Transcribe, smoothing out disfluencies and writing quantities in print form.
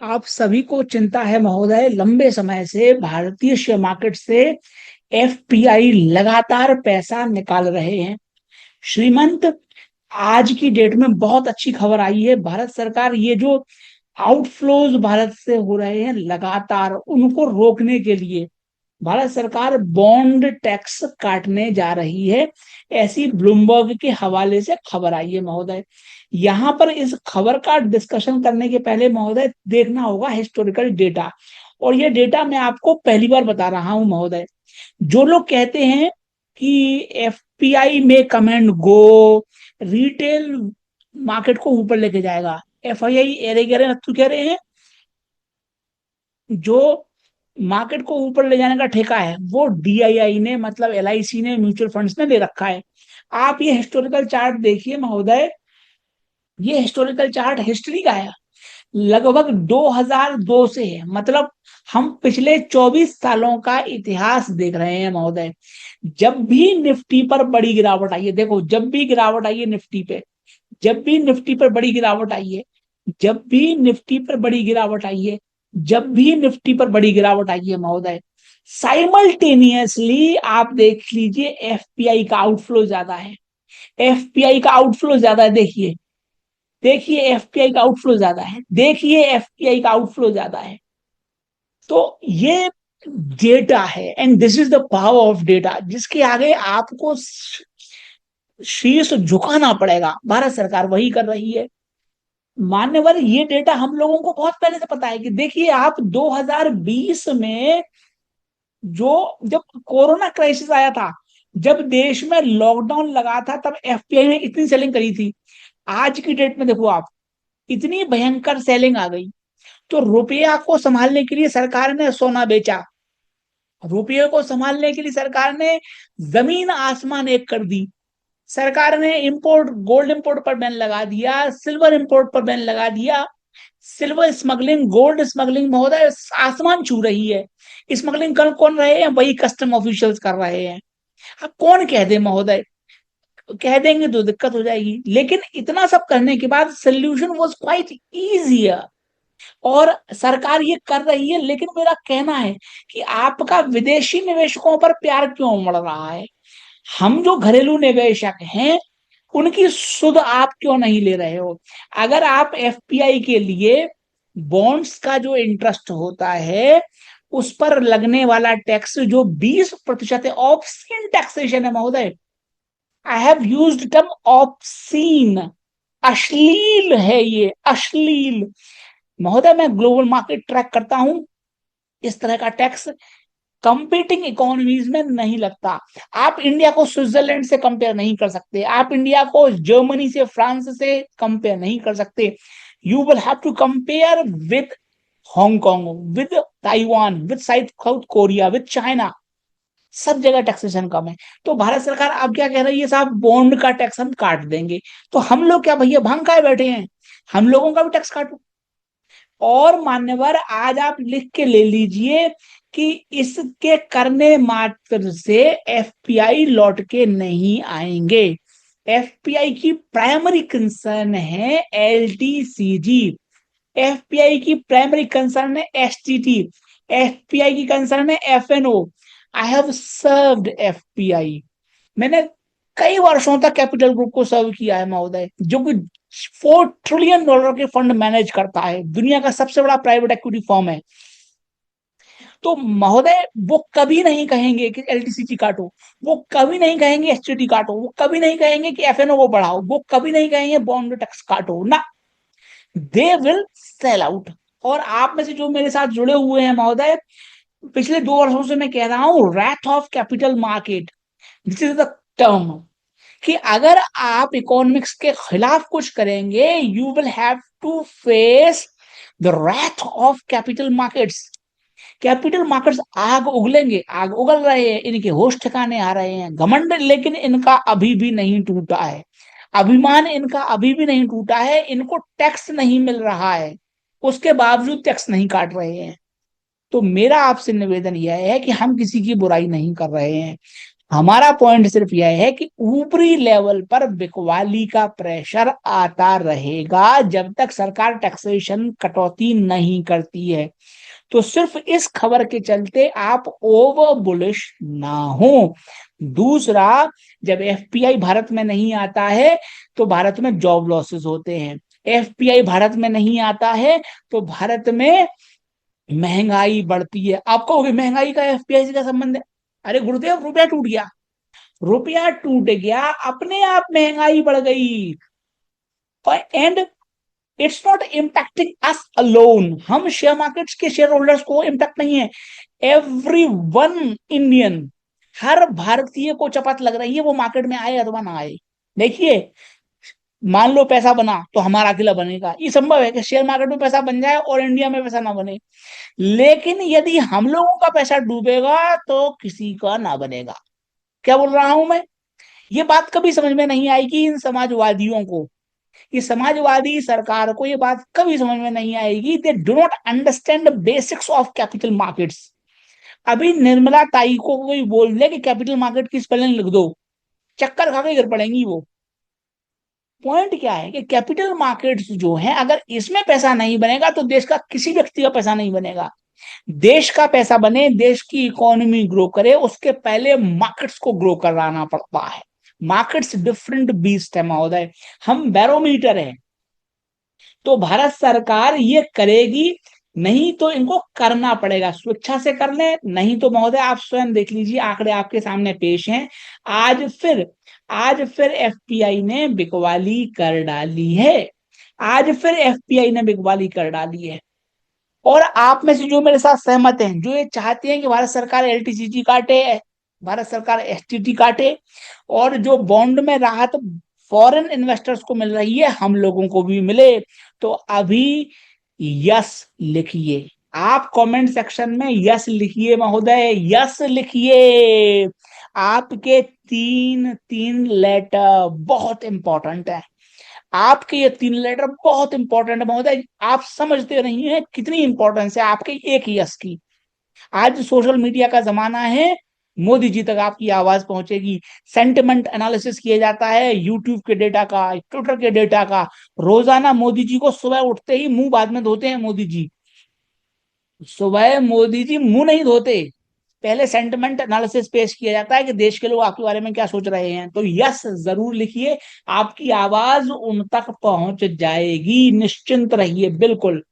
आप सभी को चिंता है महोदय, लंबे समय से भारतीय शेयर मार्केट से एफपीआई लगातार पैसा निकाल रहे हैं। श्रीमंत, आज की डेट में बहुत अच्छी खबर आई है। भारत सरकार ये जो आउटफ्लोज भारत से हो रहे हैं लगातार, उनको रोकने के लिए भारत सरकार बॉन्ड टैक्स काटने जा रही है। ऐसी ब्लूमबर्ग के हवाले से खबर आई है महोदय। यहाँ पर इस खबर का डिस्कशन करने के पहले महोदय देखना होगा हिस्टोरिकल डेटा। और ये डेटा मैं आपको पहली बार बता रहा हूं महोदय। जो लोग कहते हैं कि एफपीआई में come and go, retail market को ऊपर लेके जाएगा, एफआईआई एरे कह रहे हैं, कह रहे हैं जो मार्केट को ऊपर ले जाने का ठेका है वो डीआईआई ने, मतलब एलआईसी ने, म्यूचुअल फंड्स ने ले रखा है। आप ये हिस्टोरिकल चार्ट देखिए महोदय, ये हिस्टोरिकल चार्ट हिस्ट्री का है, लगभग 2002 से है। मतलब हम पिछले 24 सालों का इतिहास देख रहे हैं महोदय। जब भी निफ्टी पर बड़ी गिरावट आई है, देखो जब भी गिरावट आई है निफ्टी पे, जब भी निफ्टी पर बड़ी गिरावट आई है, जब भी निफ्टी पर बड़ी गिरावट आई है, जब भी निफ्टी पर बड़ी गिरावट आई है महोदय, साइमल्टेनियसली आप देख लीजिए एफपीआई का आउटफ्लो ज्यादा है। एफपीआई का आउटफ्लो ज्यादा है, देखिए, देखिए एफपीआई का आउटफ्लो ज्यादा है, देखिए एफपीआई का आउटफ्लो ज्यादा है। तो ये डेटा है, and this is the power of data, जिसके आगे आपको शीर्ष झुकाना पड़ेगा। भारत सरकार वही कर रही है। मान्यवर, ये डेटा हम लोगों को बहुत पहले से पता है कि देखिए आप 2020 में जो, जब कोरोना क्राइसिस आया था, जब देश में लॉकडाउन लगा था, तब एफपीआई ने इतनी सेलिंग करी थी। आज की डेट में देखो आप, इतनी भयंकर सेलिंग आ गई। तो रुपया को संभालने के लिए सरकार ने सोना बेचा, रुपये को संभालने के लिए सरकार ने जमीन आसमान एक कर दी। सरकार ने इंपोर्ट, गोल्ड इंपोर्ट पर बैन लगा दिया, सिल्वर इंपोर्ट पर बैन लगा दिया। सिल्वर स्मगलिंग, गोल्ड स्मगलिंग महोदय आसमान छू रही है। स्मगलिंग कर कौन रहे हैं? वही कस्टम ऑफिशियल्स कर रहे हैं। अब कौन कह दे महोदय, कह देंगे तो दिक्कत हो जाएगी। लेकिन इतना सब करने के बाद सोल्यूशन वाज क्वाइट इजियर, और सरकार ये कर रही है। लेकिन मेरा कहना है कि आपका विदेशी निवेशकों पर प्यार क्यों उमड़ रहा है? हम जो घरेलू निवेशक हैं उनकी सुध आप क्यों नहीं ले रहे हो? अगर आप एफपीआई के लिए बॉन्ड्स का जो इंटरेस्ट होता है उस पर लगने वाला टैक्स जो 20% है, ऑब्सीन टैक्सेशन है महोदय। I have used term obscene, अश्लील है ये, अश्लील। महोदय, मैं ग्लोबल मार्केट ट्रैक करता हूं, इस तरह का टैक्स कंपीटिंग इकोनॉमीज में नहीं लगता। आप इंडिया को स्विट्जरलैंड से कंपेयर नहीं कर सकते, आप इंडिया को जर्मनी से, फ्रांस से कंपेयर नहीं कर सकते। You will have to compare with Hong Kong, with Taiwan, with South Korea, with China. सब जगह टैक्सेशन कम है। तो भारत सरकार अब क्या कह रही है? साहब बॉन्ड का टैक्स हम काट देंगे। तो हम लोग क्या भैया भांग खाए बैठे हैं? हम लोगों का भी टैक्स काटो। और मान्यवर, आज आप लिख के ले लीजिए कि इसके करने मात्र से एफपीआई लौट के नहीं आएंगे। एफपीआई की प्राइमरी कंसर्न है एलटीसीजी, एफपीआई की प्राइमरी कंसर्न है एसटीटी, एफपीआई की कंसर्न है FNO. I have served FPI. मैंने कई वर्षों तक कैपिटल ग्रुप को सर्व किया है महोदय, जो कि $4 ट्रिलियन के फंड मैनेज करता है, दुनिया का सबसे बड़ा प्राइवेट इक्विटी फर्म है। तो महोदय, वो कभी नहीं कहेंगे कि एलटीसीजी काटो, वो कभी नहीं कहेंगे एसटीटी काटो, वो कभी नहीं कहेंगे कि एफएनओ को बढ़ाओ, वो कभी नहीं कहेंगे बॉन्ड टैक्स काटो ना। They will sell out. और आप में से जो मेरे साथ जुड़े हुए हैं महोदय, पिछले 2 वर्षों से मैं कह रहा हूं, wrath of capital market, this is the term, कि अगर आप इकोनॉमिक्स के खिलाफ कुछ करेंगे, you will have to face the wrath of capital markets. Capital markets आग उगलेंगे, आग उगल रहे हैं, इनके होश ठिकाने आ रहे हैं। घमंड लेकिन इनका अभी भी नहीं टूटा है, अभिमान इनका अभी भी नहीं टूटा है। इनको टैक्स नहीं मिल रहा है, उसके बावजूद टैक्स नहीं काट रहे हैं। तो मेरा आपसे निवेदन यह है कि हम किसी की बुराई नहीं कर रहे हैं। हमारा पॉइंट सिर्फ यह है कि ऊपरी लेवल पर बिकवाली का प्रेशर आता रहेगा जब तक सरकार टैक्सेशन कटौती नहीं करती है। तो सिर्फ इस खबर के चलते आप ओवर बुलिश ना हो। दूसरा, जब एफपीआई भारत में नहीं आता है तो भारत में जॉब लॉसेस होते हैं। एफपीआई भारत में नहीं आता है तो भारत में महंगाई बढ़ती है। आपको महंगाई का एफपीआई से क्या संबंध है? अरे गुरुदेव, रुपया टूट गया, रुपया टूट गया, अपने आप महंगाई बढ़ गई। And it's not impacting us alone. हम शेयर मार्केट्स के शेयर होल्डर्स को इम्पैक्ट नहीं है, एवरी वन इंडियन, हर भारतीय को चपत लग रही है वो मार्केट में आए अथवा ना आए। देखिए, मान लो पैसा बना तो हमारा अकेला बनेगा, ये संभव है कि शेयर मार्केट में पैसा बन जाए और इंडिया में पैसा ना बने। लेकिन यदि हम लोगों का पैसा डूबेगा तो किसी का ना बनेगा। क्या बोल रहा हूं मैं? ये बात कभी समझ में नहीं आएगी इन समाजवादियों को। ये समाजवादी सरकार को ये बात कभी समझ में नहीं आएगी। They do not understand basics of capital markets. अभी निर्मला ताई को कोई बोल दे कि कैपिटल मार्केट की स्पेलिंग लिख दो, चक्कर खा के गिर पड़ेंगी वो। पॉइंट क्या है कि कैपिटल मार्केट्स जो है, अगर इसमें पैसा नहीं बनेगा तो देश का किसी व्यक्ति का पैसा नहीं बनेगा। देश का पैसा बने, देश की इकोनॉमी ग्रो करे, उसके पहले मार्केट्स को ग्रो कराना पड़ता है। मार्केट्स डिफरेंट बीस्ट है महोदय, हम बैरोमीटर है। तो भारत सरकार ये करेगी, नहीं तो इनको करना पड़ेगा, स्वेच्छा से कर ले, नहीं तो महोदय आप स्वयं देख लीजिए, आंकड़े आपके सामने पेश हैं। आज फिर एफपीआई ने बिकवाली कर डाली है। आज फिर एफपीआई ने बिकवाली कर डाली है। और आप में से जो मेरे साथ सहमत हैं, जो ये चाहते हैं कि भारत सरकार एलटीसीजी काटे, भारत सरकार एसटीटी काटे, और जो बॉन्ड में राहत फॉरेन इन्वेस्टर्स को मिल रही है हम लोगों को भी मिले, तो अभी यस लिखिए। आप कमेंट सेक्शन में यस लिखिए महोदय, यस लिखिए। आपके तीन तीन लेटर बहुत इंपॉर्टेंट है। आपके ये तीन लेटर बहुत इंपॉर्टेंट है महोदय, आप समझते नहीं है कितनी इंपॉर्टेंस है आपके एक यस की। आज सोशल मीडिया का जमाना है, मोदी जी तक आपकी आवाज पहुंचेगी। सेंटिमेंट एनालिसिस किया जाता है यूट्यूब के डेटा का, ट्विटर के डेटा का। रोजाना मोदी जी को सुबह उठते ही मुंह बाद में धोते हैं मोदी जी। सुबह मोदी जी मुंह नहीं धोते, पहले सेंटिमेंट एनालिसिस पेश किया जाता है कि देश के लोग आपके बारे में क्या सोच रहे हैं। तो यस जरूर लिखिए, आपकी आवाज उन तक पहुंच जाएगी, निश्चिंत रहिए बिल्कुल।